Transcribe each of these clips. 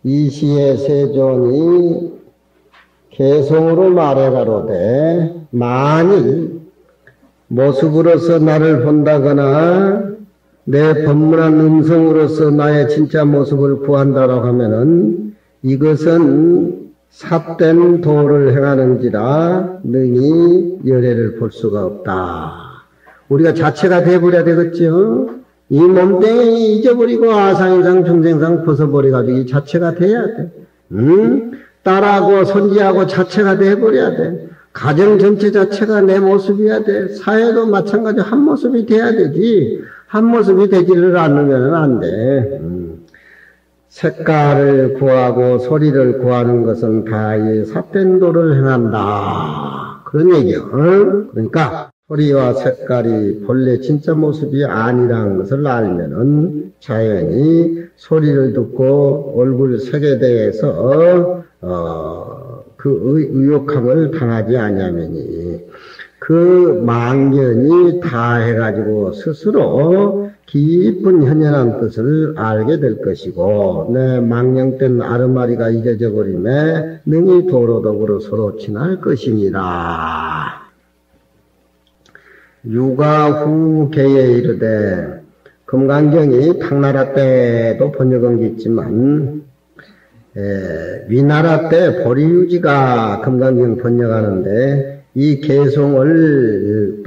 이 시의 세존이 개성으로 말해가로되 만일 모습으로서 나를 본다거나 내 법문한 음성으로서 나의 진짜 모습을 구한다라고 하면은 이것은 삿된 도를 행하는지라 능히 열애를 볼 수가 없다. 우리가 자체가 돼버려야 되겠죠. 이 몸뚱이 잊어버리고 아상이상 중생상 벗어버려가지고 이 자체가 돼야 돼. 딸하고 손지하고 자체가 돼버려야 돼. 가정 전체 자체가 내 모습이어야 돼. 사회도 마찬가지로 한 모습이 돼야 되지. 한 모습이 되지를 않으면 안 돼. 색깔을 구하고 소리를 구하는 것은 다 이 삿된 도를 행한다. 그런 얘기요. 그러니까 소리와 색깔이 본래 진짜 모습이 아니라는 것을 알면은 자연히 소리를 듣고 얼굴 색에 대해서 그 의욕함을 당하지 아니하면이 그 망견이 다 해가지고 스스로 깊은 현연한 뜻을 알게 될 것이고 내 망령된 아르마리가 잊어져 버림에 능히 도로독으로 서로 친할 것이니라. 유가 후 개에 이르되 금강경이 당나라 때도 번역한 게 있지만 위나라 때 보리유지가 금강경 번역하는데 이 개송을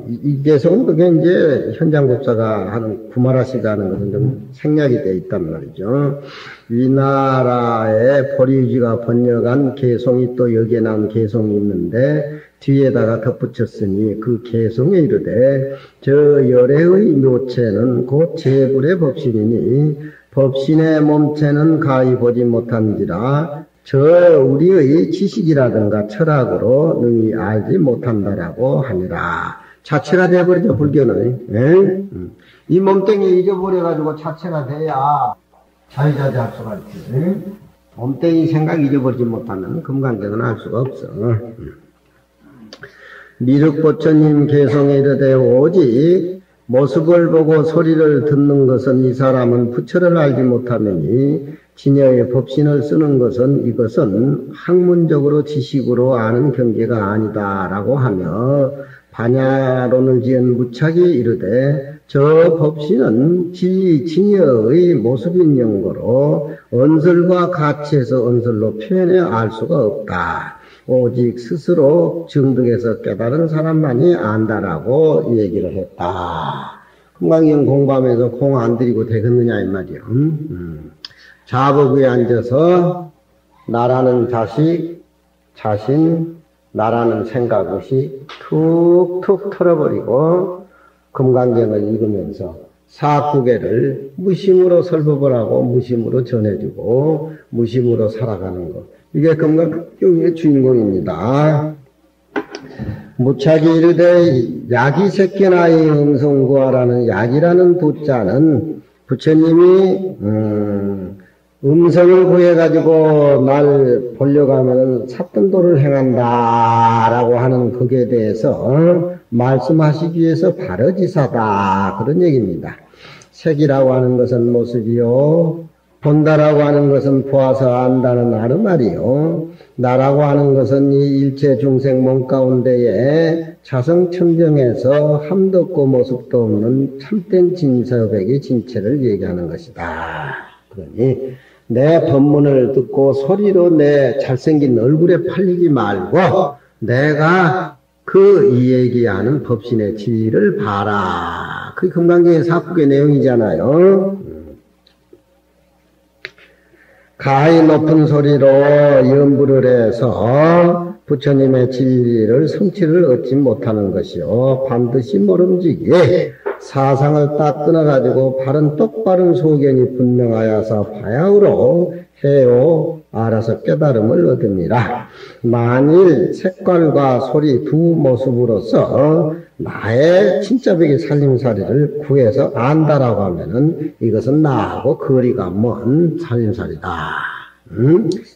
이 개송은 그게 이제 현장법사가 하는 구마라시가 하는 것은 좀 생략이 되어 있단 말이죠. 위나라의 보리유지가 번역한 개송이 또 여기에 나온 개송이 있는데 뒤에다가 덧붙였으니 그 개송에 이르되 저 열애의 묘체는 곧 제불의 법신이니 법신의 몸체는 가히 보지 못한지라 저 우리의 지식이라든가 철학으로 능히 알지 못한다라고 하니라. 자체가 되어버리죠, 불교는. 이 몸뚱이 잊어버려가지고 자체가 돼야 자유자재할 수가 있지. 몸뚱이 생각 잊어버리지 못하면 금강경은 알 수가 없어. 미륵보처님 개성에 이르되 오직 모습을 보고 소리를 듣는 것은 이 사람은 부처를 알지 못하느니 진여의 법신을 쓰는 것은 이것은 학문적으로 지식으로 아는 경계가 아니다라고 하며 반야론을 지은 무착이 이르되 저 법신은 진여의 모습인 영거로 언설과 가치에서 언설로 표현해 알 수가 없다. 오직 스스로 증득해서 깨달은 사람만이 안다라고 얘기를 했다. 금강경 공부하면서 공 안 들이고 되겠느냐 이 말이요. 좌복위에 앉아서 나라는 자식, 자신, 나라는 생각 없이 툭툭 털어버리고 금강경을 읽으면서 사구계를 무심으로 설법을 하고 무심으로 전해주고 무심으로 살아가는 것. 이게 금강경의 주인공입니다. 무착이 이르되 약이 새끼나의 음성구하라는 약이라는 부자는 부처님이 음성을 구해가지고 날 보려고 하면 삿등도를 행한다라고 하는 것에 대해서 말씀하시기 위해서 바르지사다 그런 얘기입니다. 색이라고 하는 것은 모습이요, 본다라고 하는 것은 보아서 안다는 아르말이요, 나라고 하는 것은 이 일체 중생 몸 가운데에 자성천정에서 함도 없고 모습도 없는 참된 진서백의 진체를 얘기하는 것이다. 그러니 내 법문을 듣고 소리로 내 잘생긴 얼굴에 팔리지 말고 내가 그 이 얘기하는 법신의 지위를 봐라. 그게 금강경의 사국의 내용이잖아요. 가히 높은 소리로 연부를 해서 부처님의 진리를 성취를 얻지 못하는 것이요, 반드시 모름지기 사상을 딱 끊어가지고 바른 똑바른 소견이 분명하여서 바야흐로 해요 알아서 깨달음을 얻으니라. 만일 색깔과 소리 두 모습으로서 나의 진짜백의 살림살이를 구해서 안다라고 하면은 이것은 나하고 거리가 먼 살림살이다.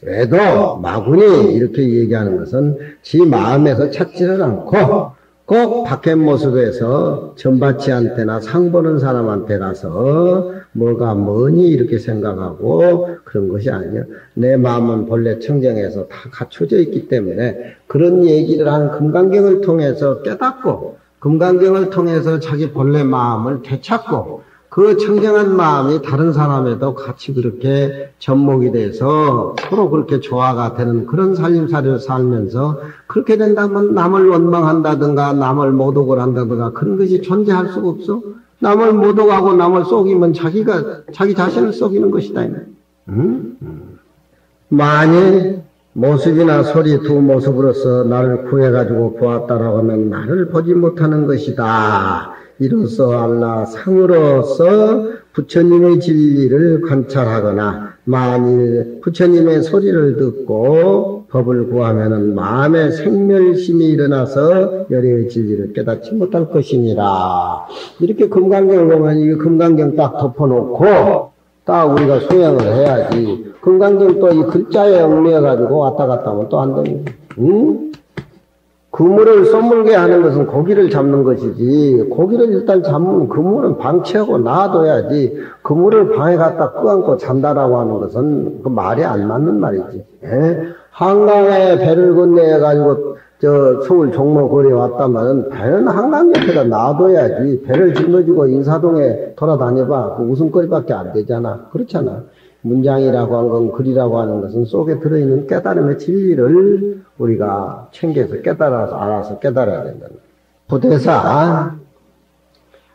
왜도 마군이 이렇게 얘기하는 것은 지 마음에서 찾지를 않고 꼭 밖의 모습에서 전바치한테나 상 보는 사람한테 가서 뭐가 뭐니 이렇게 생각하고 그런 것이 아니에요. 내 마음은 본래 청정해서 다 갖춰져 있기 때문에 그런 얘기를 한 금강경을 통해서 깨닫고 금강경을 통해서 자기 본래 마음을 되찾고 그 청정한 마음이 다른 사람에도 같이 그렇게 접목이 돼서 서로 그렇게 조화가 되는 그런 살림살이를 살면서 그렇게 된다면 남을 원망한다든가 남을 모독을 한다든가 그런 것이 존재할 수가 없어. 남을 모독하고 남을 속이면 자기 자신을 속이는 것이다. 만일 모습이나 소리 두 모습으로서 나를 구해가지고 보았다라고 하면 나를 보지 못하는 것이다. 이로써 알라 상으로서 부처님의 진리를 관찰하거나 만일 부처님의 소리를 듣고 법을 구하면은 마음의 생멸심이 일어나서 열애의 진리를 깨닫지 못할 것이니라. 이렇게 금강경을 보면 이 금강경 딱 덮어놓고 딱 우리가 수행을 해야지. 금강경 또 이 글자에 얽매여가지고 왔다 갔다 하면 또 안 됩니다. 그물을 쏘물게 하는 것은 고기를 잡는 것이지 고기를 일단 잡으면 그물은 방치하고 놔둬야지 그물을 방에 갖다 끄안고 잔다라고 하는 것은 그 말이 안 맞는 말이지. 예? 한강에 배를 건너가지고 저 서울 종로거리에 왔다면 배는 한강 옆에다 놔둬야지. 배를 짊어지고 인사동에 돌아다녀봐. 그 웃음거리밖에 안 되잖아. 그렇잖아. 문장이라고 한 건 글이라고 하는 것은 속에 들어있는 깨달음의 진리를 우리가 챙겨서 깨달아서 알아서 깨달아야 된다. 부대사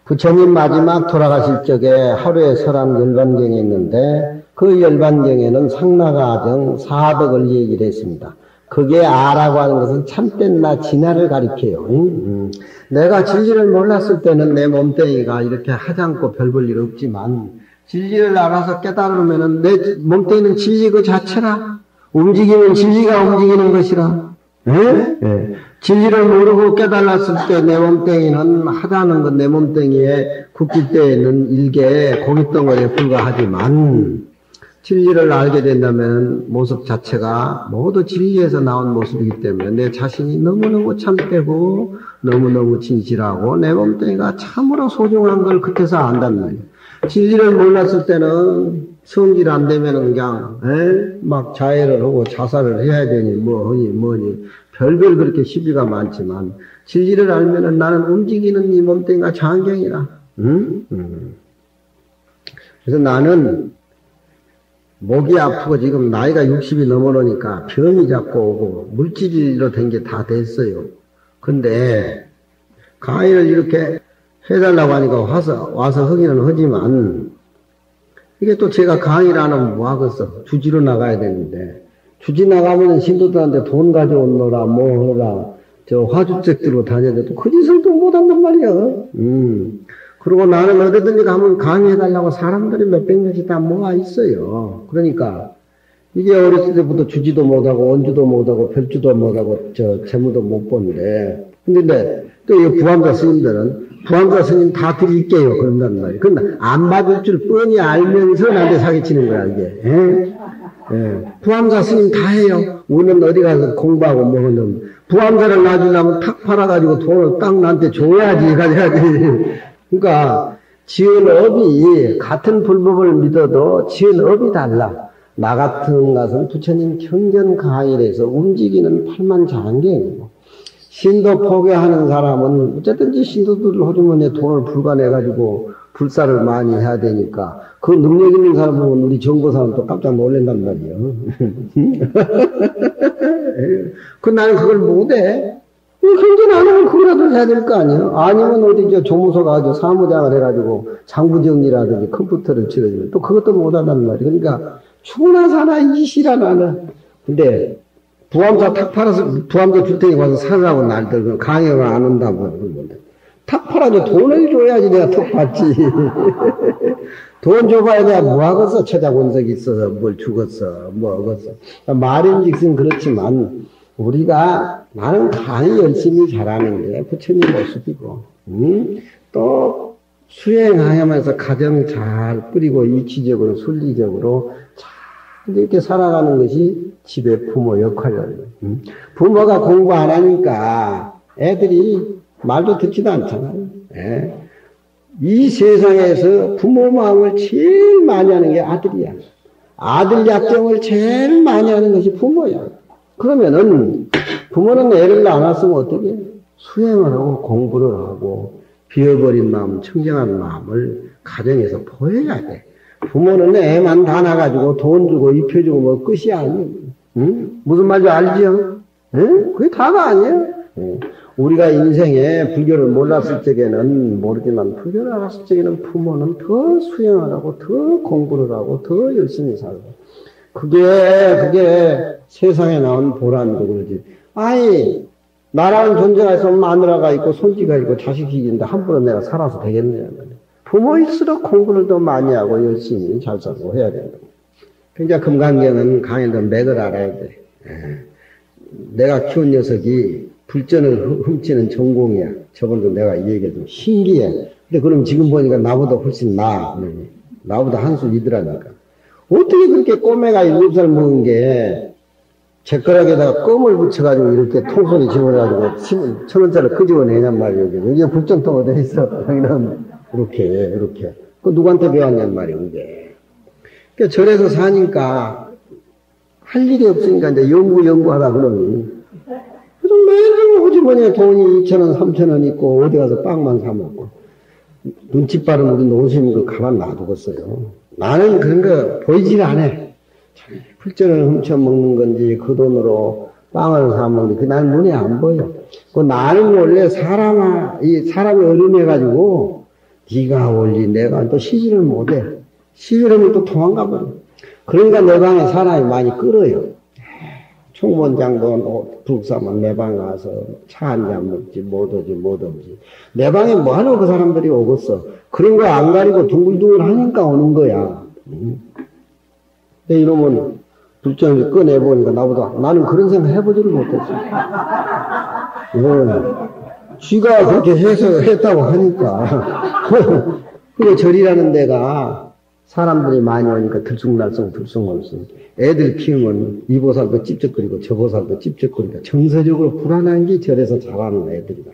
부처님 마지막 돌아가실 적에 하루에 설한 열반경이 있는데 그 열반경에는 상나가정 사덕을 얘기를 했습니다. 그게 아라고 하는 것은 참된 진화를 가리켜요. 내가 진리를 몰랐을 때는 내 몸뚱이가 이렇게 하지 않고 별 볼 일 없지만 진리를 알아서 깨달으면은 내 몸뚱이는 진리 그 자체라. 움직이면 진리가 움직이는 것이라. 예? 진리를 모르고 깨달았을 때 내 몸뚱이는 하자는 건 내 몸뚱이에 굳기 때에는 일개 고깃덩어리에 불과하지만 진리를 알게 된다면 모습 자체가 모두 진리에서 나온 모습이기 때문에 내 자신이 너무너무 참되고 너무너무 진실하고 내 몸뚱이가 참으로 소중한 걸 그때서 안단 말이에요. 진리를 몰랐을 때는 성질 안 되면은 그냥 막 자해를 하고 자살을 해야 되니 뭐니 별별 그렇게 시비가 많지만 진리를 알면은 나는 움직이는 이 몸뚱이가 장경이라. 그래서 나는 목이 아프고 지금 나이가 60이 넘어오니까 병이 자꾸 오고 물질로 된 게 다 됐어요. 근데 강의를 이렇게 해달라고 하니까 와서 하기는 하지만 이게 또 제가 강의를 안 하면 뭐 하겠어. 주지로 나가야 되는데 주지 나가면 신도들한테 돈 가져오느라 뭐 하느라 저 화주책 들고 다녀야 돼. 또 그 짓을 또 못한단 말이야. 그리고 나는 어디든지 가면 강의해달라고 사람들이 몇백 명씩 다 모아 있어요. 그러니까 이게 어렸을 때부터 주지도 못하고 원주도 못하고 별주도 못하고 저 재무도 못 보는데 근데 또 이 부암자 스님들은 부암자 스님 다 드릴게요 그런단 말이에요. 근데 안 받을 줄 뻔히 알면서 나한테 사기치는 거야 이게. 부암자 스님 다 해요. 우리는 어디 가서 공부하고 뭐 하는 부암자를 놔주려면 탁 팔아가지고 돈을 딱 나한테 줘야지 가져야지. 그러니까 지은 업이 같은 불법을 믿어도 지은 업이 달라. 나 같은 것은 부처님 경전 강의를 해서 움직이는 팔만장경이고 신도 포기하는 사람은 어쨌든지 신도들을 호주머니에 돈을 불가내가지고 불사를 많이 해야 되니까 그 능력 있는 사람 보면 우리 정보 사람도 깜짝 놀란단 말이에요. 그 나는 그걸 못해. 경전 안 하면 그거라도 해야 될 거 아니에요? 아니면 어디 저 조무소 가가지고 사무장을 해가지고 장부정리라든지 컴퓨터를 치러주면 또 그것도 못한단 말이에요. 그러니까 추나 사나 이시라 나는. 근데 부암자 탁 팔아서 부암자 주택에 와서 살라고 날들 강의를 안 한다고 그러는데 탁 팔아도 돈을 줘야지 내가 턱 받지. 돈 줘봐야 내가 뭐 하겠어. 처자권석이 있어서 뭘 주겠어. 뭐 하겠어. 말인즉슨 그렇지만 우리가 나는 강의 열심히 잘하는 게 부처님 모습이고 또 수행하면서 가정 잘 꾸리고 이치적으로 순리적으로 잘 이렇게 살아가는 것이 집의 부모 역할이에요. 부모가 공부 안 하니까 애들이 말도 듣지도 않잖아요. 예. 이 세상에서 부모 마음을 제일 많이 하는 게 아들이야. 아들 약정을 제일 많이 하는 것이 부모야. 그러면은 부모는 애를 낳았으면 어떻게 수행을 하고 공부를 하고 비어버린 마음, 청정한 마음을 가정에서 보여야 돼. 부모는 애만 다 나가지고 돈 주고 입혀주고 뭐 끝이 아니에요. 응? 무슨 말인지 알지요? 응? 그게 다가 아니에요. 응. 우리가 인생에 불교를 몰랐을 적에는 모르지만 불교를 알았을 적에는 부모는 더 수행을 하고 더 공부를 하고 더 열심히 살고 그게 세상에 나온 보람이고 그러지. 아니 나라는 존재가 있으면 마누라가 있고 손지가 있고 자식이 있는데 함부로 내가 살아서 되겠느냐. 부모일수록 공부를 더 많이 하고 열심히 잘 살고 해야 된다. 그러니까 금강경은 강에도 맥을 알아야 돼. 내가 키운 녀석이 불전을 훔치는 전공이야. 저번도 내가 이 얘기를 좀 신기해. 근데 그럼 지금 보니까 나보다 훨씬 나아. 나보다 한 수 위더라니까. 어떻게 그렇게 꼬매가 7살 먹은 게 젓가락에다가 껌을 붙여가지고 이렇게 통소리 집어가지고 1,000원짜리 끄집어내냔 말이에요. 이게 불전통 어디 있어? 여기는 이렇게. 그 누구한테 배웠냔 말이에요, 이게. 그러니까 절에서 사니까 할 일이 없으니까 이제 연구하다 그러니. 그래서 매일 호주머니에 돈이 2,000원, 3,000원 있고 어디 가서 빵만 사먹고. 눈치 빠른 우리 노심이 그 가만 놔두겠어요. 나는 그런 거 보이질 않아. 풀전을 훔쳐 먹는 건지 그 돈으로 빵을 사 먹는지 그 나는 눈에 안 보여. 그 나는 원래 사람이 어린애가지고 네가 올리 내가 또 시비를 못해. 시비를 하면 또 도망가 버려. 그러니까 내 방에 사람이 많이 끌어요. 총무원장도 불사면 내 방에 와서 차 한잔 먹지 못 오지. 내 방에 뭐하러 그 사람들이 오겠어. 그런 거 안 가리고 둥글둥글 하니까 오는 거야. 근데 이러면 불전을 꺼내보니까 나보다 나는 그런 생각 해보지를 못했어. 쥐가 그렇게 했다고 하니까. 그리고 절이라는 데가 사람들이 많이 오니까 들쑥날쑥 애들 키우면 이 보살도 찝쩍거리고 저 보살도 찝쩍거리고 정서적으로 불안한 게 절에서 자라는 애들이다.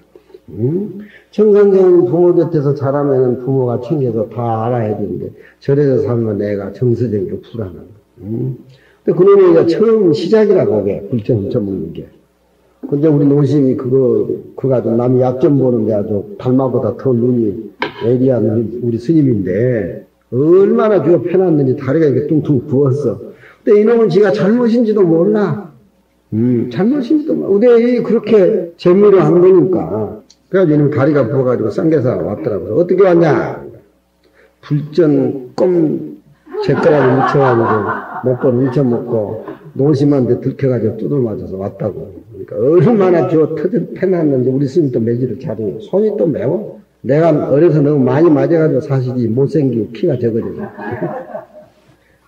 청산경 부모 곁에서 자라면 부모가 챙겨서 다 알아야 되는데 절에서 살면 애가 정서적으로 불안한 거야. 근데 그놈이 처음 시작이라고 그게 불전 훔쳐먹는 게. 근데 우리 노심이 그거 아주 남이 약점 보는데 아주 달마보다 더 눈이 예리한 우리 스님인데 얼마나 쥐가 패놨는지 다리가 이렇게 뚱뚱 부었어. 근데 이놈은 지가 잘못인지도 몰라. 잘못인지도 몰라. 근데 그렇게 재미로 한 거니까. 그래가지고 이놈 다리가 부어가지고 쌍계사 왔더라고요. 어떻게 왔냐? 불전 껌 젓가락에 묻혀가지고 목걸 훔쳐먹고 노심한테 들켜가지고 두들 맞아서 왔다고. 그러니까 얼마나 쥐가 패놨는지 우리 스님이 또 매질을 잘해요. 손이 또 매워. 내가 어려서 너무 많이 맞아가지고 사실이 못생기고 키가 적어져서.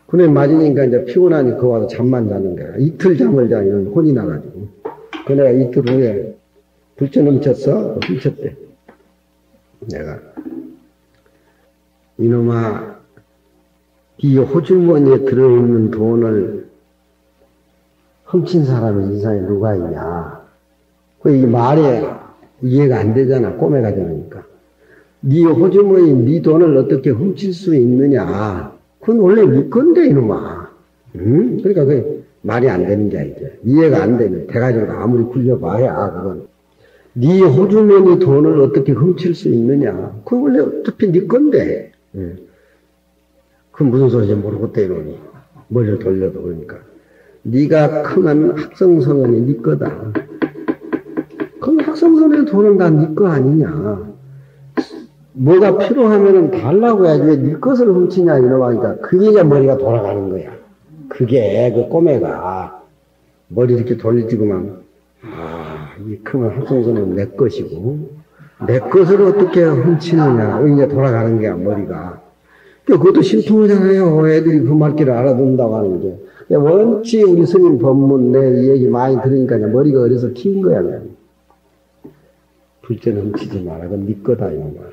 그래 맞으니까 이제 피곤하니 그 와서 잠만 자는 거야. 이틀 잠을 자면 혼이 나가지고. 그 내가 이틀 후에 불전 훔쳤대. 내가. 이놈아, 이 호주머니에 들어있는 돈을 훔친 사람이 세상에 누가 있냐. 이 말에 이해가 안 되잖아. 꼬매가 되니까. 네 호주머니, 네 돈을 어떻게 훔칠 수 있느냐. 그건 원래 네 건데, 이놈아. 그러니까 그게 말이 안 되는 게 아니죠. 이해가 안 되면 대가지고 아무리 굴려봐야, 그건. 네 호주머니 돈을 어떻게 훔칠 수 있느냐. 그건 원래 어차피 네 건데. 그건 무슨 소리인지 모르겠다, 이놈이. 머리를 돌려도 그러니까. 네가 크면 학성소년이 네 거다. 그럼 학성소년의 돈은 다 네 거 아니냐. 뭐가 필요하면은 달라고 해야지 왜 네 것을 훔치냐 이러니까 그게 이제 머리가 돌아가는 거야. 그게 그 꼬매가 머리 이렇게 돌리지고만 이 크면 학성소는 내 것이고 내 것을 어떻게 훔치느냐 이제 돌아가는 거야 머리가. 그것도 신통하잖아요. 애들이 그 말귀를 알아듣는다고 하는데 원치 우리 스님 법문 내 얘기 많이 들으니까 머리가 어려서 튀는 거야. 불전 훔치지 마라. 그건 네 거다 이놈아.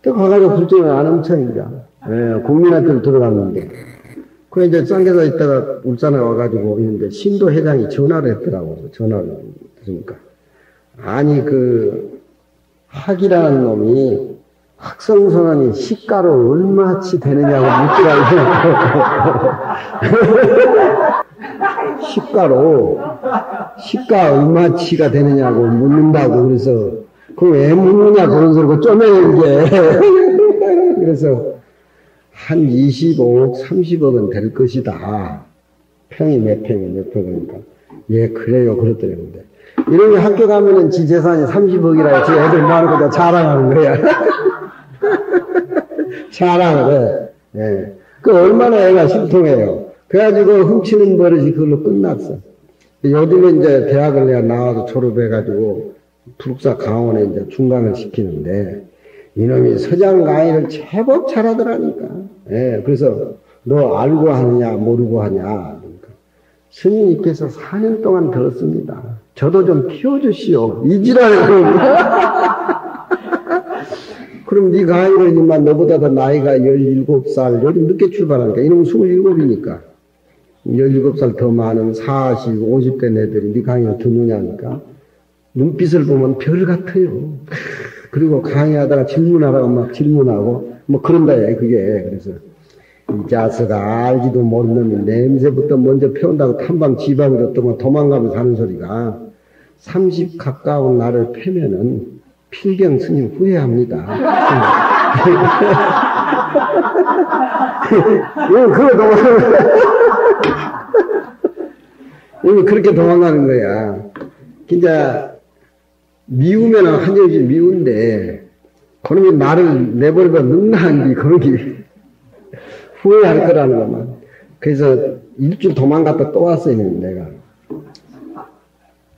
또 가가지고 불전을 안 훔쳐니까. 국민학교를 들어갔는데. 그 이제 쌍계사 있다가 울산에 와가지고 있는데 신도 회장이 전화를 했더라고. 전화를 들으니까. 아니 학이라는 놈이 학성선언이 시가로 얼마치 되느냐고 묻더라고요. 시가 얼마치가 되느냐고 묻는다고. 그래서 그걸 왜 묻느냐 그런 소리고 쪼매는 게. 그래서 한 25억, 30억은 될 것이다. 평이 몇 평이 몇 평이니까. 예, 그래요. 그랬더니. 이런 게 학교 가면은 지 재산이 30억이라 지 애들 많은 거다 자랑하는 거야. 자랑을 해. 예. 그 얼마나 애가 신통해요. 그래가지고 훔치는 버릇이 그걸로 끝났어. 요즘에 이제 대학을 내가 나와서 졸업해가지고 부룩사 강원에 이제 중강을 시키는데 이놈이 서장 강의를 제법 잘하더라니까. 예. 그래서 너 알고 하느냐 모르고 하냐. 그러니까 스님 입에서 4년 동안 들었습니다. 저도 좀 키워주시오. 이지랄을. 그럼 네 강의를 이만 너보다 더 나이가 17살, 요즘 늦게 출발하니까 이놈은 27이니까 17살 더 많은 40, 50대 애들이 네 강의를 듣느냐니까 눈빛을 보면 별 같아요. 그리고 강의하다가 질문하라고 막 질문하고 뭐 그런다 그게. 그래서 이 자스가 알지도 모르는 놈이 냄새부터 먼저 패운다고 탐방 지방으로 또 도망가면서 하는 소리가 30 가까운 나를 패면은 필경 스님 후회합니다. 이거 그렇게 도망가는 거야. 진짜 미우면은 한여지 미운데 그놈이 나를 내버려둬 능나한지 그런 게 후회할 거라는 것만. 그래서 일주일 도망갔다 또 왔어요. 내가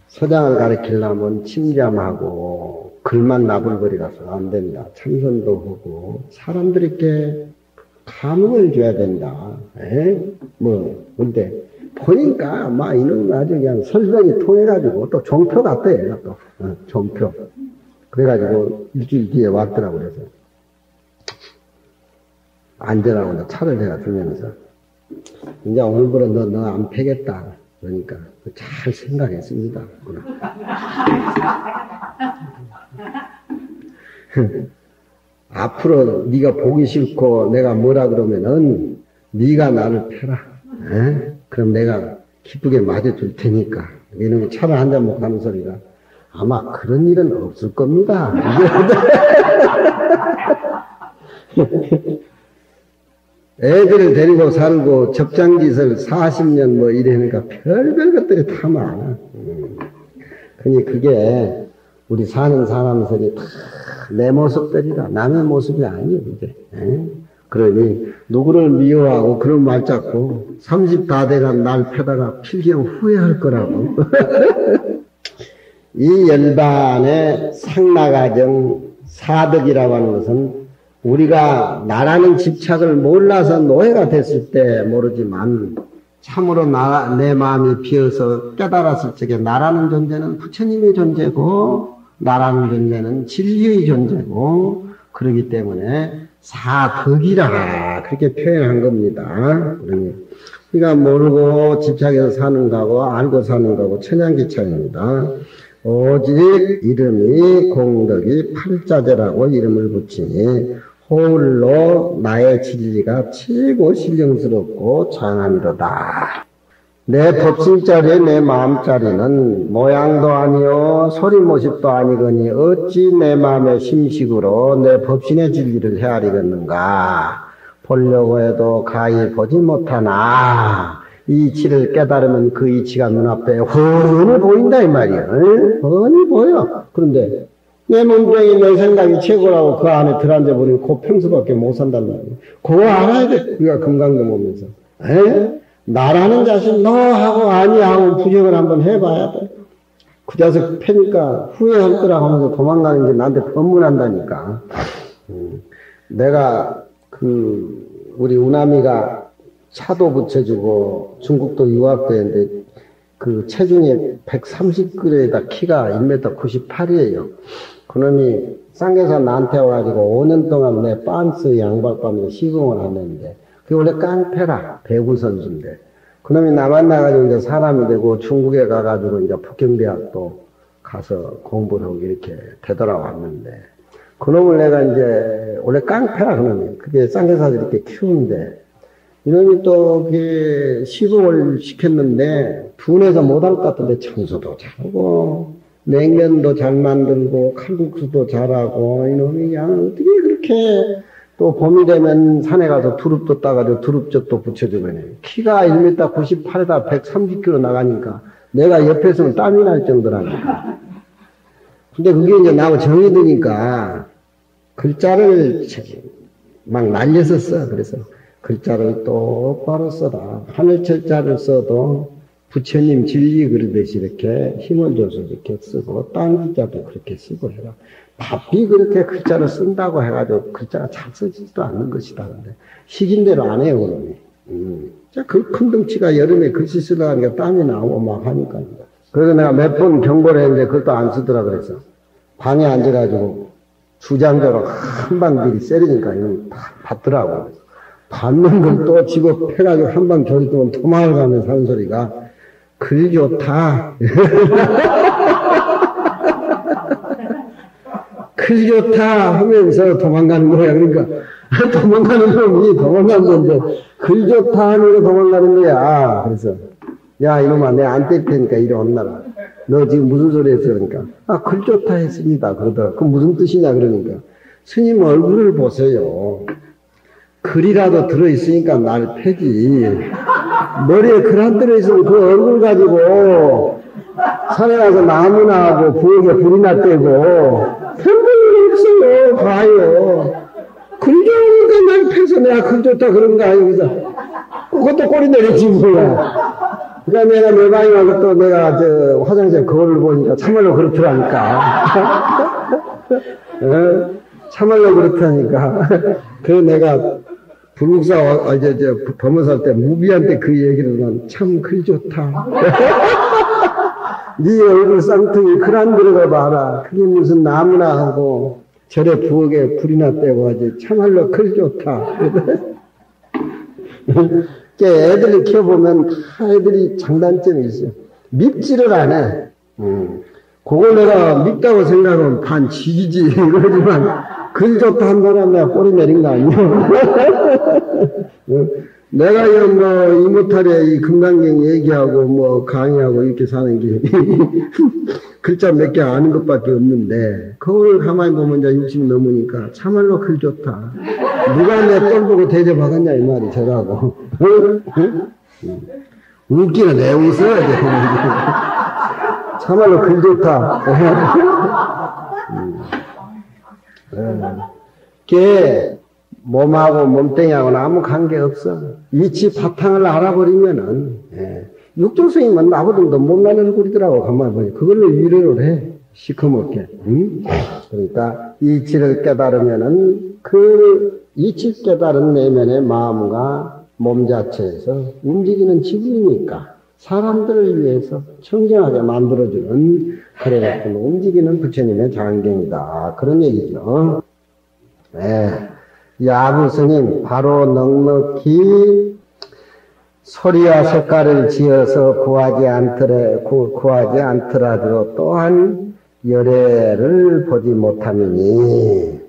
서장을 가르치려면 침잠하고 글만 나불거리라서 안 된다. 참선도 하고 사람들에게 감흥을 줘야 된다. 근데 보니까 막 이놈이 아주 그냥 설명이 통해가지고 또 종표 같대요. 또 종표. 그래가지고 일주일 뒤에 왔더라고. 그래서 앉으라고 차를 내가 주면서 이제 오늘부로 너 안 패겠다. 그러니까 잘 생각했습니다. 앞으로 네가 보기 싫고 내가 뭐라 그러면은 네가 나를 패라. 그럼 내가 기쁘게 맞아줄 테니까. 이놈이 차를 한 잔 먹고 하는 소리가 아마 그런 일은 없을 겁니다. 애들을 데리고 살고 적장짓을 40년 뭐 이래니까 별별 것들이 다 많아. 그니 그게 우리 사는 사람들이 다 내 모습들이다. 남의 모습이 아니에요, 이게. 그러니 누구를 미워하고 그런 말 잡고 30 다 돼간 날 패다가 필경 후회할 거라고. 이 열반의 상나가정 사덕이라고 하는 것은 우리가 나라는 집착을 몰라서 노예가 됐을 때 모르지만 참으로 내 마음이 비어서 깨달았을 적에 나라는 존재는 부처님의 존재고 나라는 존재는 진리의 존재고 그러기 때문에 사덕이라 그렇게 표현한 겁니다. 우리가 모르고 집착해서 사는 거하고 알고 사는 거하고 천양기차입니다. 오직 이름이 공덕이 팔자재라고 이름을 붙이니 홀로 나의 진리가 최고 신령스럽고 장함이로다. 내 법신자리 내 마음자리는 모양도 아니요 소리 모습도 아니거니 어찌 내 마음의 심식으로 내 법신의 진리를 헤아리겠는가. 보려고 해도 가히 보지 못하나 이 이치를 깨달으면 그 이치가 눈앞에 훤히 보인다 이 말이야. 훤히 보여. 그런데 내 몸뚱이 내 생각이 최고라고 그 안에 들어앉아버리면 그 평소밖에 못 산단 말이야. 그거 알아야 돼. 우리가 금강경 오면서. 나라는 자신 너하고 아니하고 부정을 한번 해봐야 돼. 그 자식 패니까 후회할 거라고 하면서 도망가는 게 나한테 법문한다니까. 내가 우리 우남이가 차도 붙여주고 중국도 유학도 했는데 그 체중이 130kg에다 키가 1m 98이에요. 그놈이 쌍계사 나한테 와가지고 5년 동안 내 빤스 양발밤에 시공을 하는데 그게 원래 깡패라 배구 선수인데 그놈이 나 만나가지고 이제 사람이 되고 중국에 가가지고 이제 북경대학도 가서 공부를 하고 이렇게 되돌아왔는데, 그놈을 내가 이제, 원래 깡패라 그놈이. 그게 쌍계사들 이렇게 키우는데, 이놈이 또, 그게 시범을 시켰는데, 둔해서 못할 것 같은데, 청소도 잘하고, 냉면도 잘 만들고, 칼국수도 잘하고, 이놈이 그냥 어떻게 그렇게, 또 봄이 되면 산에 가서 두릅도 따가지고 두릅젓도 붙여주고, 키가 1m 98에다 130kg 나가니까, 내가 옆에 있으면 땀이 날 정도라니까. 근데 그게 이제 나하고 정이 드니까, 글자를 막 날려서 써. 그래서 글자를 똑바로 써라. 하늘철자를 써도 부처님 진리 그리듯이 이렇게 힘을 줘서 이렇게 쓰고, 땅 글자도 그렇게 쓰고 해라. 바삐 그렇게 글자를 쓴다고 해가지고 글자가 잘 써지지도 않는 것이다. 근데 시킨대로 안 해요, 그러니. 그 큰 덩치가 여름에 글씨 쓰려니까 땀이 나오고 막 하니까. 그래서 내가 몇 번 경고를 했는데 그것도 안 쓰더라 그래서. 방에 앉아가지고 주장자로 한 방 세리니까 이건 다 받더라고. 받는 걸 또 집어 패가지고 한 방 저리 또 도망을 가면서 하는 소리가 글 좋다. 글 좋다 하면서 도망가는 거야. 그러니까 도망가는 놈이 도망가는 건데 글 좋다 하는 거 도망가는 거야. 그래서 야 이놈아 내가 안 때릴 테니까 이리 온나라. 너 지금 무슨 소리 했어? 그러니까 글 좋다 했습니다. 그러더라. 그럼 무슨 뜻이냐 그러니까 스님 얼굴을 보세요. 글이라도 들어있으니까 날 패지. 머리에 글 안 들어있으면 그 얼굴 가지고 산에 가서 나무나 하고 부엌에 불이나 떼고 편견이 없어요. 봐요. 글 좋으니까 날 패서 내가 글 좋다 그런 거 아니고 그래서 그것도 꼬리 내리지 뭐야. 그러니까 내가 내 방에 와서 또 내가 저 화장실 거울을 보니까 참말로 그렇더라니까. 참말로 그렇다니까. 그래서 내가 불국사 이제 법무사 때 무비한테 그 얘기를 난 참 글 좋다. 네 얼굴 쌍통이 글 안 들어가 봐라. 그게 무슨 나무나 하고 절에 부엌에 불이나 떼고 하지 참말로 글 좋다. 애들을 키워보면 다 애들이 장단점이 있어요. 밉지를 안 해. 그걸 내가 밉다고 생각하면 반 지기지 이러지만 글 좋다 한 사람 내가 꼬리 내린 거 아니야. 내가 이런 이모탈에 이 금강경 얘기하고 뭐 강의하고 이렇게 사는 게 글자 몇 개 아는 것밖에 없는데 그걸 가만히 보면 이제 60 넘으니까 참말로 글 좋다. 누가 내 꼴 보고 대접하겠냐 이 말이 저라고. 웃기는 내 웃어야 돼. 참말로 글 좋다. 그게 몸하고 몸뚱이하고는 아무 관계없어. 이치 바탕을 알아버리면은, 육조스님은 나보다 못난 얼굴이더라고, 가만히 보니. 그걸로 위로를 해. 시커멓게. 그러니까, 이치를 깨달으면은, 그 이치 깨달은 내면의 마음과 몸 자체에서 움직이는 지구이니까, 사람들을 위해서 청정하게 만들어주는, 그래갖고 움직이는 부처님의 장경이다. 그런 얘기죠. 야부스님 바로 넉넉히 소리와 색깔을 지어서 구하지 않더라도 또한 열애를 보지 못하느니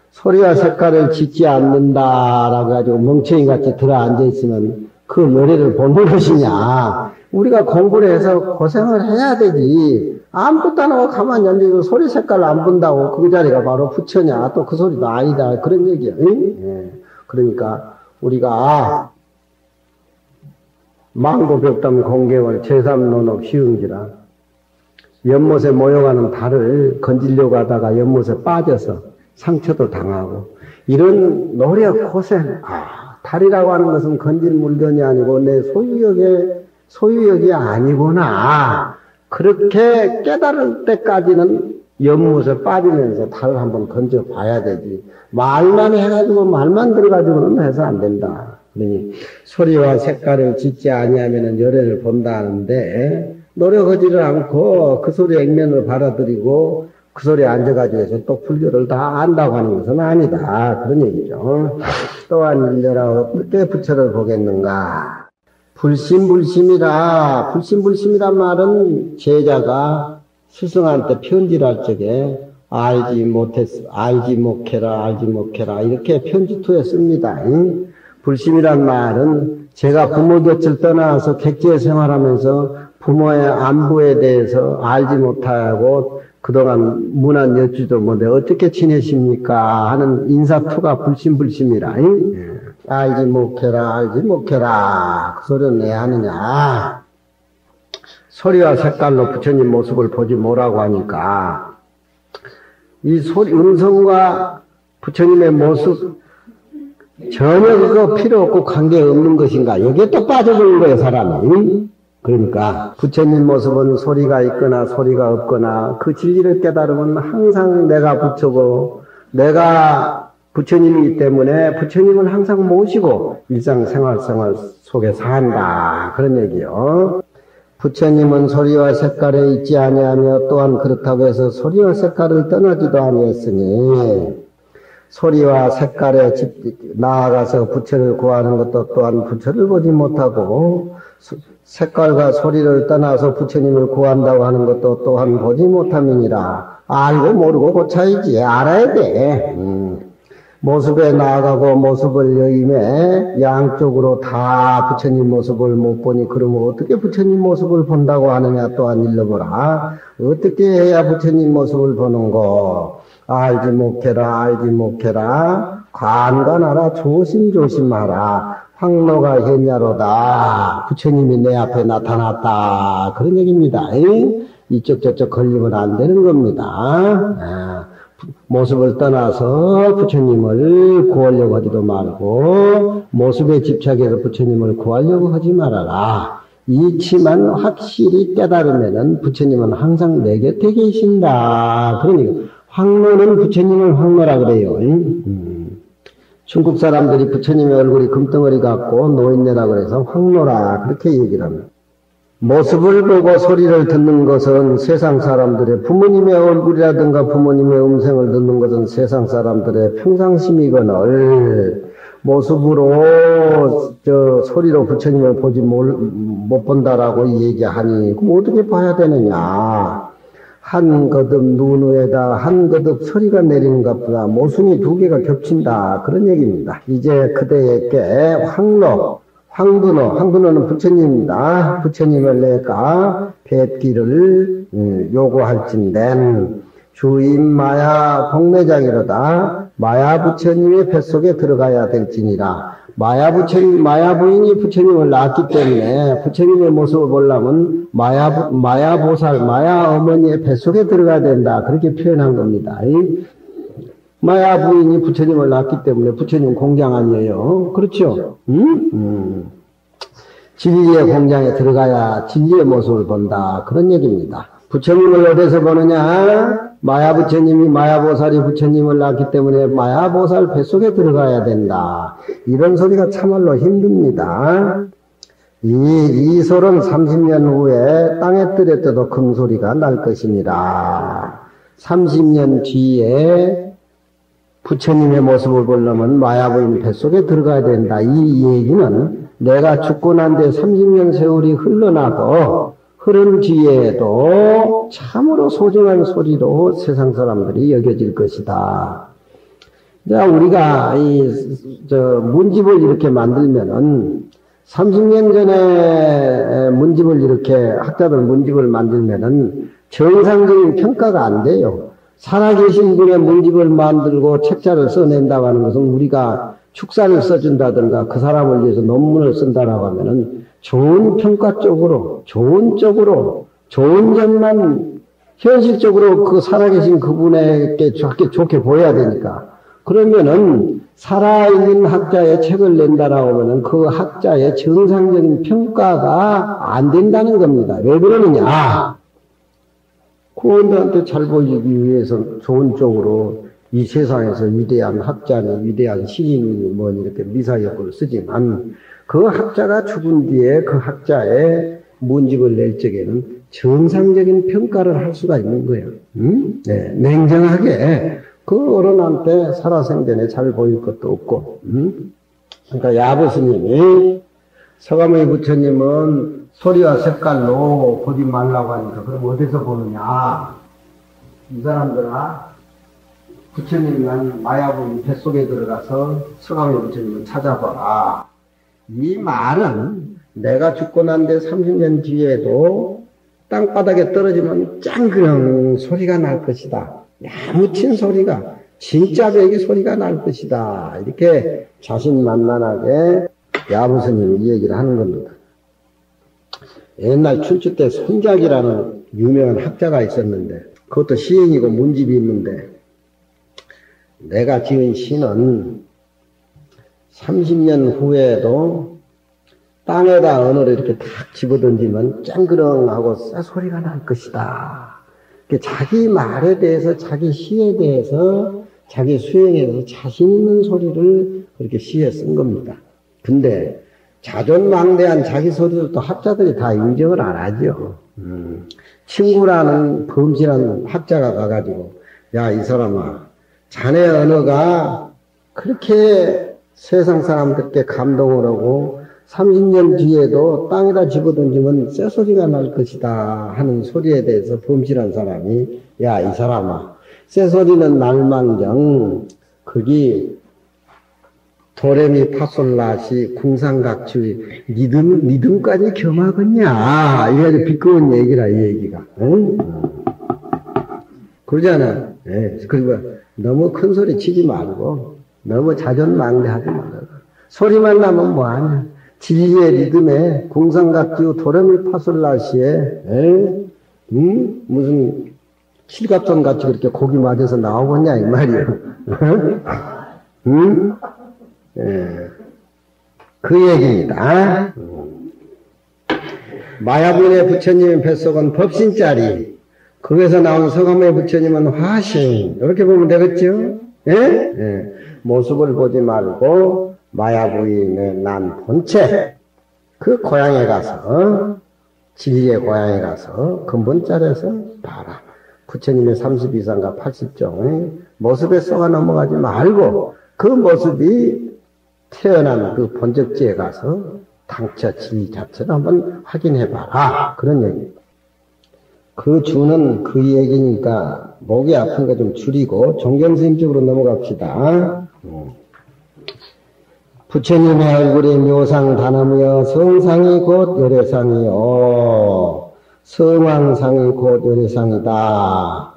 소리와 색깔을 짓지 않는다라고 가지고 멍청이같이 들어앉아 있으면 그 열애를 본 것이냐. 우리가 공부를 해서 고생을 해야 되지. 아무것도 안 하고 가만히 앉아있고 소리 색깔 안 본다고 그 자리가 바로 부처냐. 또 그 소리도 아니다. 그런 얘기야. 그러니까 우리가 망고벽담 공경을 제3논업 시흥지라 연못에 모여가는 달을 건지려고 하다가 연못에 빠져서 상처도 당하고 이런 노력 고생. 달이라고 하는 것은 건질 물건이 아니고 내 소유역이 아니구나. 그렇게 깨달을 때까지는 연못에 빠지면서 달을 한번 건져 봐야 되지. 말만 해가지고 말만 들어가지고는 해서 안 된다. 그러니 소리와 색깔을 짓지 아니하면은 열애를 본다는데 노력하지를 않고 그 소리 액면을 받아들이고 그 소리에 앉아가지고 해서 또 불교를 다 안다고 하는 것은 아니다. 그런 얘기죠. 또한 일러라 어떻게 부처를 보겠는가. 불심불심이란 말은 제자가 스승한테 편지를 할 적에 알지 못해라 이렇게 편지투에 씁니다. 불심이란 말은 제가 부모 곁을 떠나서 객지에 생활하면서 부모의 안부에 대해서 알지 못하고 그동안 문안 여쭈도 못해 어떻게 지내십니까 하는 인사투가 불심이라. 알지 못해라 그 소리는 왜 하느냐. 소리와 색깔로 부처님 모습을 보지 뭐라고 하니까 이 소리 음성과 부처님의 모습 전혀 그거 필요 없고 관계 없는 것인가? 여기에 또 빠져버린 거예요, 사람이. 그러니까 부처님 모습은 소리가 있거나 소리가 없거나 그 진리를 깨달으면 항상 내가 부처고 내가 부처님이기 때문에 부처님을 항상 모시고 일상생활 속에 산다. 그런 얘기요. 부처님은 소리와 색깔에 있지 아니하며 또한 그렇다고 해서 소리와 색깔을 떠나지도 아니했으니 소리와 색깔에 나아가서 부처를 구하는 것도 또한 부처를 보지 못하고 색깔과 소리를 떠나서 부처님을 구한다고 하는 것도 또한 보지 못함이니라. 알고 모르고 그 차이지. 알아야 돼. 모습에 나아가고 모습을 여임해 양쪽으로 다 부처님 모습을 못 보니 그러면 어떻게 부처님 모습을 본다고 하느냐 또한 일러보라. 어떻게 해야 부처님 모습을 보는고. 알지 못해라. 관관하라. 조심하라. 황로가 현야로다. 부처님이 내 앞에 나타났다. 그런 얘기입니다. 이쪽 저쪽 걸리면 안 되는 겁니다. 모습을 떠나서 부처님을 구하려고 하지도 말고 모습에 집착해서 부처님을 구하려고 하지 말아라. 이치만 확실히 깨달으면은 부처님은 항상 내 곁에 계신다. 그러니까 황로는 부처님을 황로라 그래요. 중국 사람들이 부처님의 얼굴이 금덩어리 같고 노인네라 그래서 황로라 그렇게 얘기를 합니다. 모습을 보고 소리를 듣는 것은 세상 사람들의 부모님의 얼굴이라든가 부모님의 음성을 듣는 것은 세상 사람들의 평상심이거늘 모습으로 소리로 부처님을 보지 못 본다라고 얘기하니 그럼 어떻게 봐야 되느냐. 한 거듭 눈 위에다 한 거듭 소리가 내리는 것보다 모순이 두 개가 겹친다. 그런 얘기입니다. 이제 그대에게 황두노는 부처님입니다. 부처님을 내가 뵙기를 요구할진된 주임 마야 복매장이로다. 마야 부처님의 뱃속에 들어가야 될지니라. 마야 부인이 부처님을 낳았기 때문에 부처님의 모습을 보려면 마야 보살, 마야 어머니의 뱃속에 들어가야 된다. 그렇게 표현한 겁니다. 마야 부인이 부처님을 낳았기 때문에 부처님 공장 아니에요. 그렇죠? 진리의 공장에 들어가야 진리의 모습을 본다. 그런 얘기입니다. 부처님을 어디서 보느냐? 마야 부처님이 마야보살이 부처님을 낳았기 때문에 마야보살 뱃속에 들어가야 된다. 이런 소리가 참말로 힘듭니다. 이 소는 30년 후에 땅에 떨어져도 큰 소리가 날 것입니다. 30년 뒤에 부처님의 모습을 보려면 마야부인 뱃속에 들어가야 된다. 이 얘기는 내가 죽고 난 뒤에 30년 세월이 흘러나고 흐른 뒤에도 참으로 소중한 소리로 세상 사람들이 여겨질 것이다. 자, 우리가 문집을 이렇게 만들면은 30년 전에 문집을 이렇게 학자들 문집을 만들면은 정상적인 평가가 안 돼요. 살아계신 분의 문집을 만들고 책자를 써낸다고 하는 것은 우리가 축사를 써준다든가 그 사람을 위해서 논문을 쓴다라고 하면은 좋은 평가 쪽으로, 좋은 점만 현실적으로 그 살아계신 그분에게 좋게 보여야 되니까. 그러면은 살아있는 학자의 책을 낸다라고 하면은 그 학자의 정상적인 평가가 안 된다는 겁니다. 왜 그러느냐? 구원들한테 잘 보이기 위해서 좋은 쪽으로 이 세상에서 위대한 학자니 위대한 시인이 뭐 이렇게 미사역을 쓰지만 그 학자가 죽은 뒤에 그 학자의 문집을 낼 적에는 정상적인 평가를 할 수가 있는 거예요. 네, 냉정하게 그 어른한테 살아생전에 잘 보일 것도 없고. 그러니까 야부스님이 서가모니 부처님은 소리와 색깔로 보지 말라고 하니까 그럼 어디서 보느냐? 이 사람들아 부처님은 마야부인 뱃속에 들어가서 서가모니 부처님을 찾아봐라. 이 말은 내가 죽고 난 뒤 30년 뒤에도 땅바닥에 떨어지면 짱그렁 소리가 날 것이다. 야무친 소리가, 진짜 배기 소리가 날 것이다. 이렇게 자신만만하게 야부스님이 이 얘기를 하는 겁니다. 옛날 춘추 때 손작이라는 유명한 학자가 있었는데, 그것도 시인이고 문집이 있는데, 내가 지은 시는 30년 후에도 땅에다 언어를 이렇게 탁 집어던지면 쨍그렁하고 쇠소리가 날 것이다. 자기 말에 대해서, 자기 시에 대해서, 자기 수행에 대해서 자신 있는 소리를 그렇게 시에 쓴 겁니다. 근데 자존망대한 자기 소리를 또 학자들이 다 인정을 안 하죠. 친구라는 범실한 학자가 가가지고, 야, 이 사람아, 자네 언어가 그렇게 세상 사람들께 감동을 하고 30년 뒤에도 땅에다 집어던지면 쇠소리가 날 것이다 하는 소리에 대해서 범실한 사람이, 야, 이 사람아, 쇠소리는 날망정 거기 도레미 파솔라시 궁상각추 리듬까지 겸하겠냐, 이래가지고 비꼬은 얘기라, 이 얘기가. 응? 그러잖아. 예, 그리고 너무 큰 소리 치지 말고 너무 자존망대하지 말고 소리만 나면 뭐하냐. 진리의 리듬에 궁상각주 도레미 파솔라시에 무슨 칠갑선 같이 그렇게 고기 맞아서 나오겠냐 이 말이에요. 예, 그 얘기입니다. 마야분의 부처님의 뱃속은 법신짜리, 거기서 나온 서가모니 부처님은 화신, 이렇게 보면 되겠죠? 예? 예. 모습을 보지 말고 마야부인의 난 본체, 그 고향에 가서, 진리의 고향에 가서 근본자리에서 봐라. 부처님의 32상과 80종의 모습에 쏘가 넘어가지 말고 그 모습이 태어난 그 본적지에 가서 당처 진리 자체를 한번 확인해봐라. 그런 얘기입니다. 그 주는 그 얘기니까 목이 아픈 거 좀 줄이고 정경스님 쪽으로 넘어갑시다. 부처님의 얼굴이 묘상 단어무여 성상이 곧 열애상이요 성왕상이 곧 열애상이다.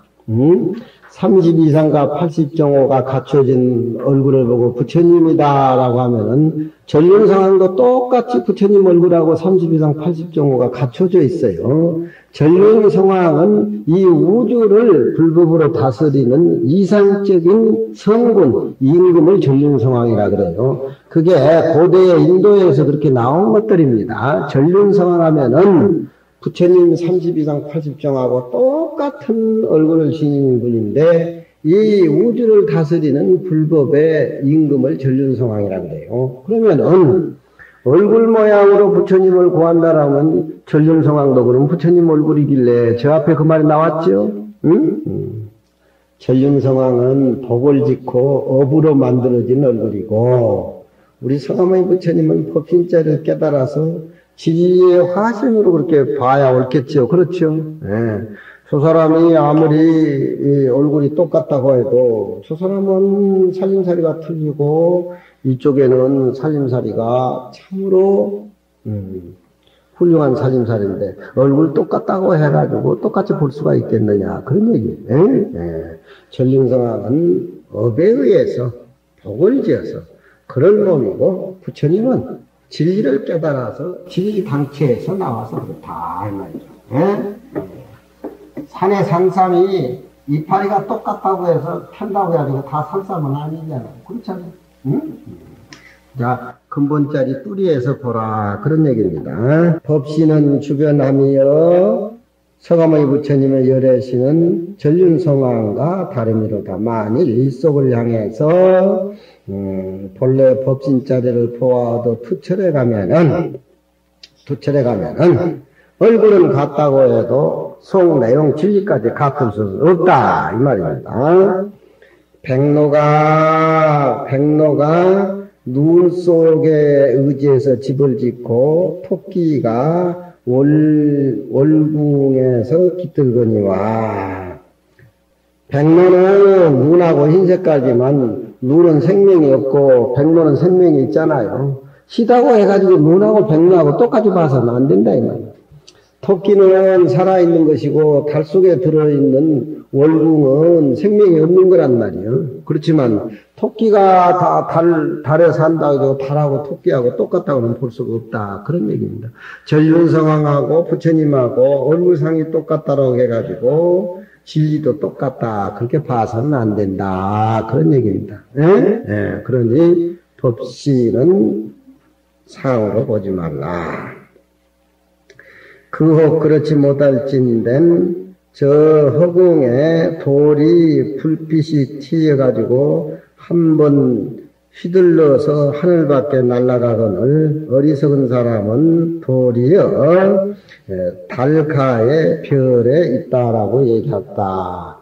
32상과 80정호가 갖춰진 얼굴을 보고 부처님이다 라고 하면은 전륜성왕도 똑같이 부처님 얼굴하고 32상 80정호가 갖춰져 있어요. 전륜성왕은 이 우주를 불법으로 다스리는 이상적인 성군, 임금을 전륜성왕이라 그래요. 그게 고대의 인도에서 그렇게 나온 것들입니다. 전륜성왕 하면은 부처님 32상 80정하고 똑같은 얼굴을 지닌 분인데 이 우주를 다스리는 불법의 임금을 전륜성왕이라고 그래요. 그러면은 얼굴 모양으로 부처님을 구한다라면 전륜성왕도 그럼 부처님 얼굴이길래 저 앞에 그 말이 나왔죠? 응? 전륜성왕은 복을 짓고 업으로 만들어진 얼굴이고 우리 서가모니 부처님은 법신자를 깨달아서 진리의 화신으로 그렇게 봐야 옳겠죠. 그렇죠? 예. 저 사람이 아무리 얼굴이 똑같다고 해도 저 사람은 살림살이가 틀리고 이쪽에는 살림살이가 참으로 훌륭한 살림살인데 얼굴 똑같다고 해가지고 똑같이 볼 수가 있겠느냐 그런 얘기예요. 예. 전륜성왕은 업에 의해서 복을 지어서 그런 놈이고 부처님은 진리를 깨달아서 진리 당체에서 나와서 그렇다 이 말이죠. 예? 산의 산삼이 이파리가 똑같다고 해서 편다고 해가지고 다 산삼은 아니잖아요. 그렇잖아요. 응? 자, 근본자리 뿌리에서 보라 그런 얘기입니다. 법신은 주변함이여 서가모니 부처님의 열애신은 전륜성왕과 다름이로다. 만일 일속을 향해서 본래 법신자리를 보아도 투철해 가면은 얼굴은 같다고 해도 속 내용 진리까지 같을 수는 없다 이 말입니다. 백로가 눈 속에 의지해서 집을 짓고 토끼가 월궁에서 깃들거니와. 백로는 눈하고 흰색깔지만 눈은 생명이 없고 백로는 생명이 있잖아요. 시다고 해가지고 눈하고 백로하고 똑같이 봐서는 안 된다 이 말이에요. 토끼는 살아있는 것이고 달 속에 들어있는 월궁은 생명이 없는 거란 말이에요. 그렇지만 토끼가 다 달에 산다고 해도 달하고 토끼하고 똑같다고는 볼 수가 없다. 그런 얘기입니다. 전륜성왕하고 부처님하고 얼굴상이 똑같다고 해가지고 진리도 똑같다. 그렇게 봐서는 안 된다. 그런 얘기입니다. 예? 그러니 법시는 상으로 보지 말라. 그혹 그렇지 못할진된 저 허공에 돌이 불빛이 튀어가지고 한번 휘둘러서 하늘 밖에 날아가거늘 어리석은 사람은 도리어 달가의 별에 있다라고 얘기했다.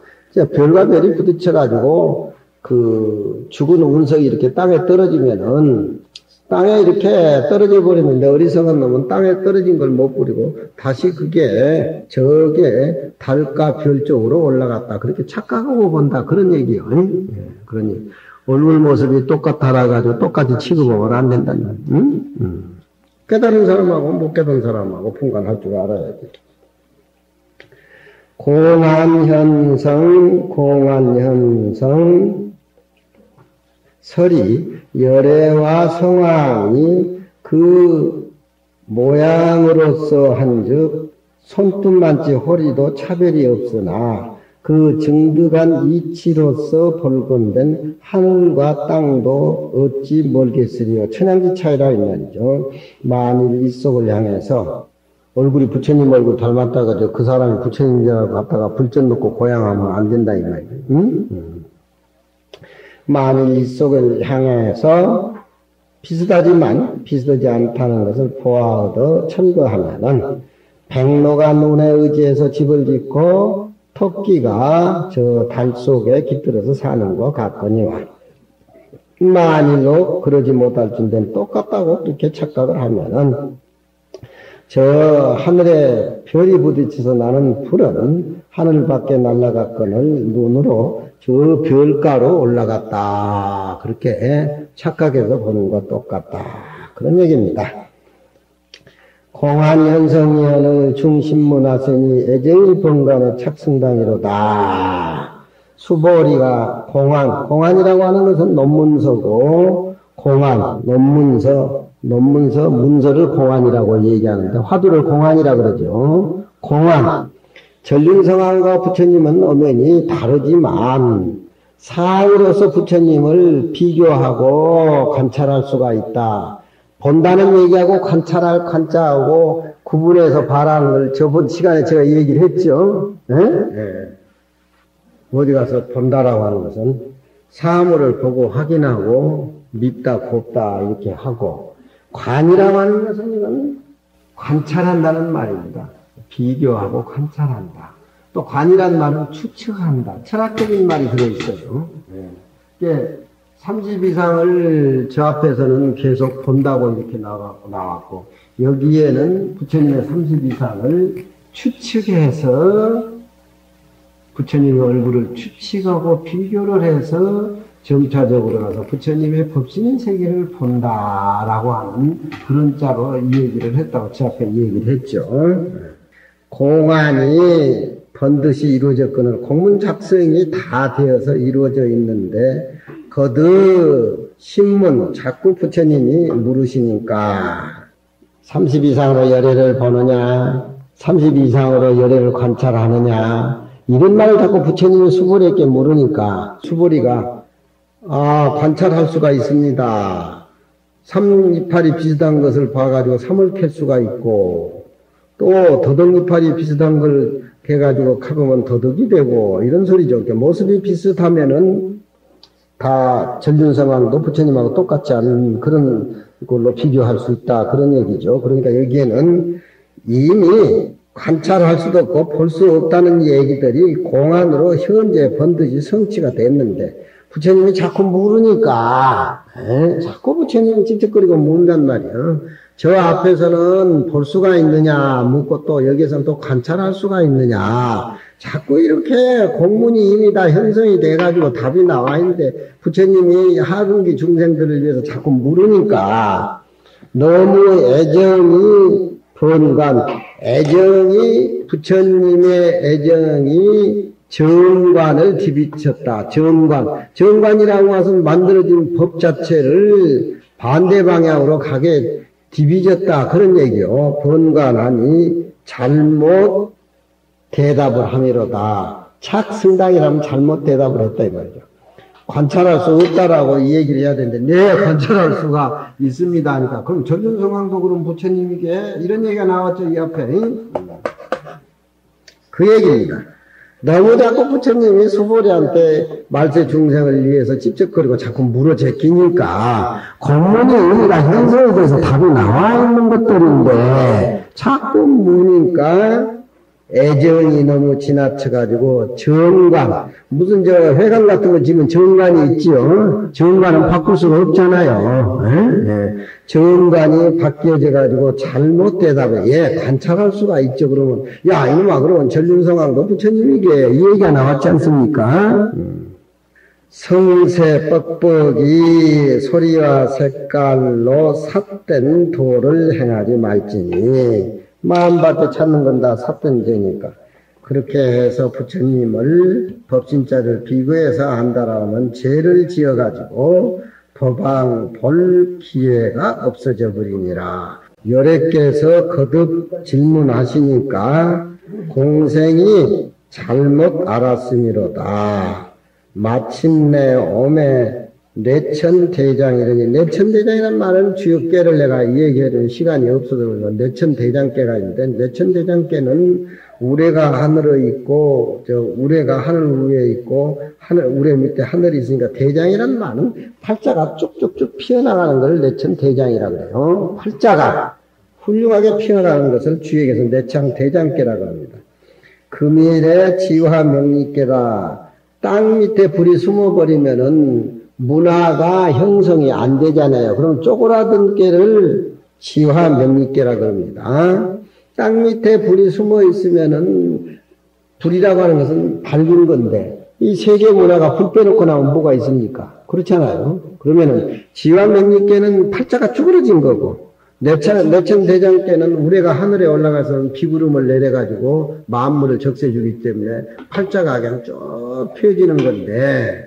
별과 별이 부딪혀가지고 그 죽은 운석이 이렇게 땅에 떨어지면은 땅에 이렇게 떨어져 버리는데 어리석은 놈은 땅에 떨어진 걸 못 버리고 다시 그게 저게 달과 별 쪽으로 올라갔다. 그렇게 착각하고 본다. 그런 얘기요. 그러니 얼굴 모습이 똑같아라 가지고 똑같이 취급하면 안 된다는 말이에요. 깨달은 사람하고 못 깨달은 사람하고 분간할 줄 알아야지. 공안현성 설이 열애와 성황이 그 모양으로서 한즉 손톱만치 허리도 차별이 없으나 그 증득한 이치로서 볼건된 하늘과 땅도 어찌 멀겠으리요. 천양지 차이라 이 말이죠. 만일 이 속을 향해서 얼굴이 부처님 얼굴 닮았다가 그 사람이 부처님이라고 갖다가 불전 놓고 고향하면 안 된다 이 말이에요. 만일 이 속을 향해서 비슷하지만 비슷하지 않다는 것을 보아얻어 철거하면은 백로가 눈에 의지해서 집을 짓고 토끼가 저 달 속에 깃들어서 사는 것 같거니와. 만일로 그러지 못할 줄된 똑같다고 그렇게 착각을 하면은 저 하늘에 별이 부딪혀서 나는 불은 하늘 밖에 날아갔거늘 눈으로 저 별가로 올라갔다. 그렇게 착각해서 보는 것 똑같다. 그런 얘기입니다. 공안현성이하는 중심문화선이 애정이 번간의 착승당이로다. 수보리가 공안이라고 하는 것은 논문서고 공안, 문서를 공안이라고 얘기하는데 화두를 공안이라 그러죠. 공안. 전륜성왕과 부처님은 엄연히 다르지만 사으로서 부처님을 비교하고 관찰할 수가 있다. 본다는 얘기하고 관찰할 관자하고 구분해서 바라는 걸 저번 시간에 제가 얘기를 했죠. 어디 가서 본다라고 하는 것은 사물을 보고 확인하고 밉다 곱다 이렇게 하고, 관이라고 하는 것은 이건 관찰한다는 말입니다. 비교하고 관찰한다. 또 관이란 말은 추측한다. 철학적인 말이 들어있어요. 이게 30 이상을 저 앞에서는 계속 본다고 이렇게 나왔고, 여기에는 부처님의 30 이상을 추측해서 부처님의 얼굴을 추측하고 비교를 해서 점차적으로 가서 부처님의 법신인 세계를 본다라고 하는 그런 자로 이 얘기를 했다고 저 앞에 얘기를 했죠. 공안이 번듯이 이루어졌거늘 공문 작성이 다 되어서 이루어져 있는데 거듭 신문 자꾸 부처님이 물으시니까 30 이상으로 열애를 보느냐, 30 이상으로 열애를 관찰하느냐, 이런 말을 자꾸 부처님이 수보리에게 물으니까 수보리가 관찰할 수가 있습니다. 3이파리 비슷한 것을 봐가지고 3을 캘 수가 있고, 또 더덕이파리 비슷한 걸 해가지고 카보면 더덕이 되고, 이런 소리죠. 모습이 비슷하면은 다 전륜성왕도 부처님하고 똑같지 않은 그런 걸로 비교할 수 있다. 그런 얘기죠. 그러니까 여기에는 이미 관찰할 수도 없고 볼 수 없다는 얘기들이 공안으로 현재 번듯이 성취가 됐는데, 부처님이 자꾸 물으니까, 자꾸 부처님이 찝찝거리고 묻는단 말이에요. 저 앞에서는 볼 수가 있느냐 묻고 또 여기서는 또 관찰할 수가 있느냐. 자꾸 이렇게 공문이 이미 다 형성이 돼가지고 답이 나와 있는데 부처님이 하등기 중생들을 위해서 자꾸 물으니까 너무 애정이 번관, 부처님의 애정이 정관을 뒤비쳤다. 정관이라고 해서 만들어진 법 자체를 반대 방향으로 가게 뒤비졌다. 그런 얘기요. 번관하니 잘못 대답을 함이로다. 착승당이라면 잘못 대답을 했다 이 말이죠. 관찰할 수 없다라고 이 얘기를 해야 되는데, 네, 관찰할 수가 있습니다 하니까, 그럼 전륜성황도 그럼 부처님에게 이런 얘기가 나왔죠, 이 앞에. 그 얘기입니다. 너무 자꾸 부처님이 수보리한테 말세 중생을 위해서 찝쩍거리고 자꾸 물어 제끼니까, 공문이 의미가 형성이 돼서 답이 나와 있는 것들인데, 자꾸 무니까, 애정이 너무 지나쳐가지고 정관, 무슨 저 회관 같은 거 지면 정관이 있지요. 정관은 바꿀 수가 없잖아요. 정관이 바뀌어져가지고 잘못 대답해. 관찰할 수가 있죠. 그러면 야 이놈아 그러면 전륜성황도 부처님에게 이 얘기가 나왔지 않습니까? 성세 뻑뻑이 소리와 색깔로 삿된 도를 행하지 말지니 마음밭에 찾는 건 다 삿된 죄니까 그렇게 해서 부처님을 법신자를 비교해서 한다라면 죄를 지어가지고 법왕 볼 기회가 없어져 버리니라. 열애께서 거듭 질문하시니까 공생이 잘못 알았음이로다. 마침내 오매 내천대장이라니, 내천대장이라는 말은 주역계를 내가 얘기해줄 시간이 없어서 내천대장계가 있는데, 내천대장계는 우레가 하늘에 있고, 우레가 하늘 위에 있고, 우레 밑에 하늘이 있으니까 대장이라는 말은 팔자가 쭉쭉쭉 피어나가는 걸 내천대장이라고 그래요. 팔자가 훌륭하게 피어나가는 것을 주역에서 내천대장계라고 합니다. 금일의 지화명리계다. 땅 밑에 불이 숨어버리면은 문화가 형성이 안 되잖아요. 그럼 쪼그라든 깨를 지화명리깨라고 합니다. 땅 밑에 불이 숨어 있으면은 불이라고 하는 것은 밝은 건데 이 세계 문화가 불 빼놓고 나면 뭐가 있습니까? 그렇잖아요. 그러면은 지화명리깨는 팔자가 쭈그러진 거고 내천대장깨는 우레가 하늘에 올라가서 비구름을 내려가지고 만물을 적셔주기 때문에 팔자가 그냥 쭉 펴지는 건데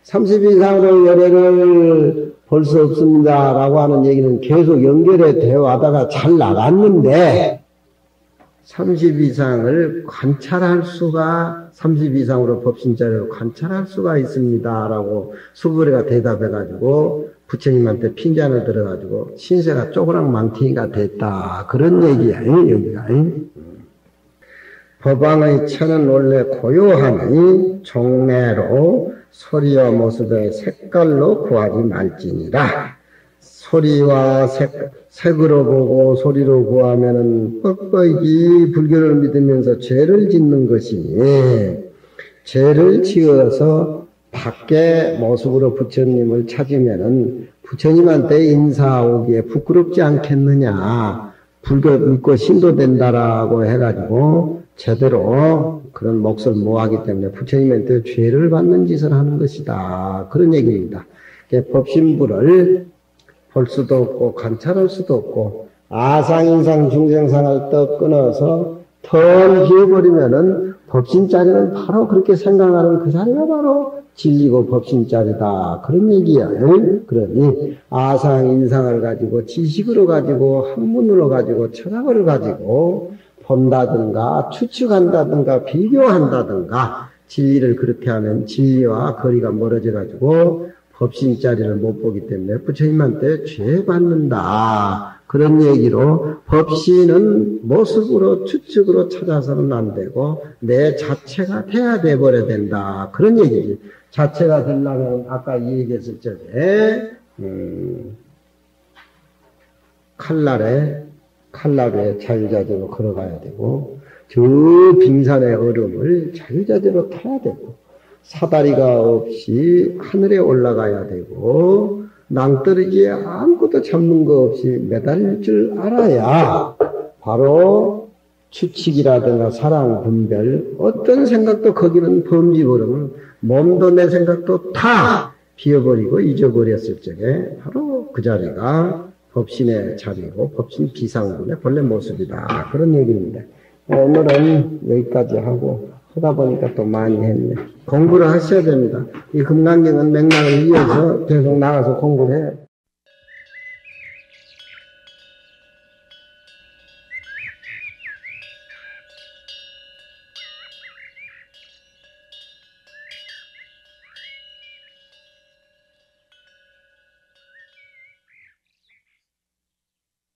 30 이상으로 열애를 볼 수 없습니다 라고 하는 얘기는 계속 연결해 되어가다가 잘 나갔는데 30 이상을 관찰할 수가 30 이상으로 법신자를 관찰할 수가 있습니다 라고 수부레가 대답해 가지고 부처님한테 핀잔을 들어가지고 신세가 쪼그랑 망티가 됐다 그런 얘기야 여기가. 법왕의 천은 원래 고요하니 종매로 소리와 모습의 색깔로 구하지 말지니라. 소리와 색으로 보고 소리로 구하면은 뻑뻑이 불교를 믿으면서 죄를 짓는 것이니 죄를 지어서 밖에 모습으로 부처님을 찾으면은 부처님한테 인사오기에 부끄럽지 않겠느냐. 불교 믿고 신도된다라고 해가지고 제대로 그런 몫을 모하기 때문에 부처님한테 죄를 받는 짓을 하는 것이다. 그런 얘기입니다. 법신부를 볼 수도 없고 관찰할 수도 없고 아상인상 중생상을 떡 끊어서 턴 비워버리면은 법신자리는 바로 그렇게 생각하는 그 자리가 바로 진리고 법신자리다. 그런 얘기야. 그러니 아상인상을 가지고 지식으로 가지고 학문으로 가지고 철학을 가지고 본다든가 추측한다든가 비교한다든가 진리를 그렇게 하면 진리와 거리가 멀어져 가지고 법신자리를 못 보기 때문에 부처님한테 죄 받는다. 그런 얘기로 법신은 모습으로 추측으로 찾아서는 안 되고 내 자체가 돼야 돼버려야 된다. 그런 얘기지. 자체가 되려면 아까 이 얘기했을 적에 칼날에 자유자재로 걸어가야 되고 저 빙산의 얼음을 자유자재로 타야 되고 사다리가 없이 하늘에 올라가야 되고 낭떠러지에 아무것도 잡는 거 없이 매달릴 줄 알아야 바로 추측이라든가 사랑, 분별 어떤 생각도 거기는 범지버릇은 몸도 내 생각도 다 비워버리고 잊어버렸을 적에 바로 그 자리가 법신의 자리고 법신 비상군의 본래 모습이다. 그런 얘기입니다. 오늘은 여기까지 하고 하다 보니까 또 많이 했네. 공부를 하셔야 됩니다. 이 금강경은 맥락을 이어서 계속 나가서 공부를 해요.